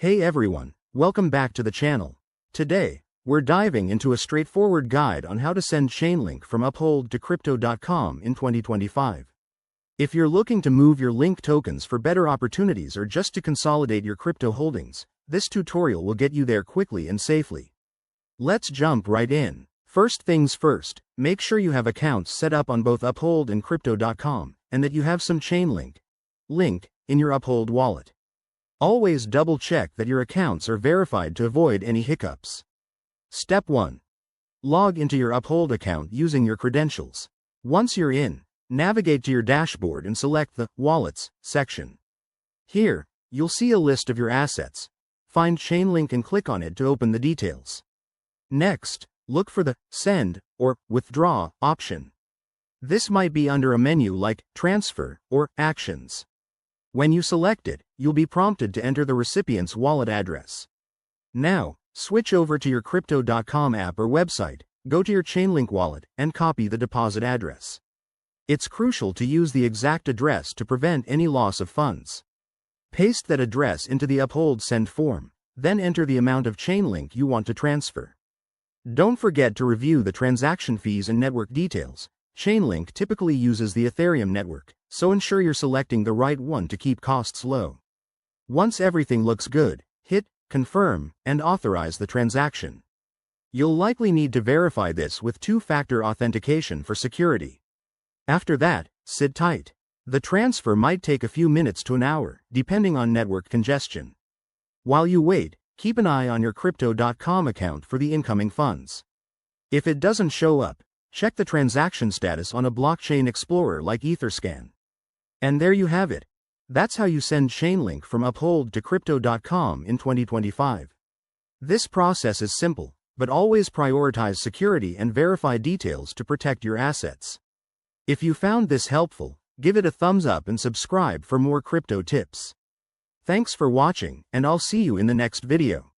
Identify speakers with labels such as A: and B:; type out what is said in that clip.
A: Hey everyone, welcome back to the channel. Today, we're diving into a straightforward guide on how to send Chainlink from Uphold to Crypto.com in 2025. If you're looking to move your Link tokens for better opportunities or just to consolidate your crypto holdings, this tutorial will get you there quickly and safely. Let's jump right in. First things first, make sure you have accounts set up on both Uphold and Crypto.com, and that you have some Chainlink in your Uphold wallet. Always double-check that your accounts are verified to avoid any hiccups. Step 1. Log into your Uphold account using your credentials. Once you're in, navigate to your dashboard and select the Wallets section. Here, you'll see a list of your assets. Find Chainlink and click on it to open the details. Next, look for the Send or Withdraw option. This might be under a menu like Transfer or Actions. When you select it, you'll be prompted to enter the recipient's wallet address. Now, switch over to your Crypto.com app or website, go to your Chainlink wallet, and copy the deposit address. It's crucial to use the exact address to prevent any loss of funds. Paste that address into the Uphold send form, then enter the amount of Chainlink you want to transfer. Don't forget to review the transaction fees and network details. Chainlink typically uses the Ethereum network, so ensure you're selecting the right one to keep costs low. Once everything looks good, hit Confirm and authorize the transaction. You'll likely need to verify this with two-factor authentication for security. After that, sit tight. The transfer might take a few minutes to an hour, depending on network congestion. While you wait, keep an eye on your Crypto.com account for the incoming funds. If it doesn't show up, check the transaction status on a blockchain explorer like Etherscan. And there you have it. That's how you send Chainlink from Uphold to Crypto.com in 2025. This process is simple, but always prioritize security and verify details to protect your assets. If you found this helpful, give it a thumbs up and subscribe for more crypto tips. Thanks for watching, and I'll see you in the next video.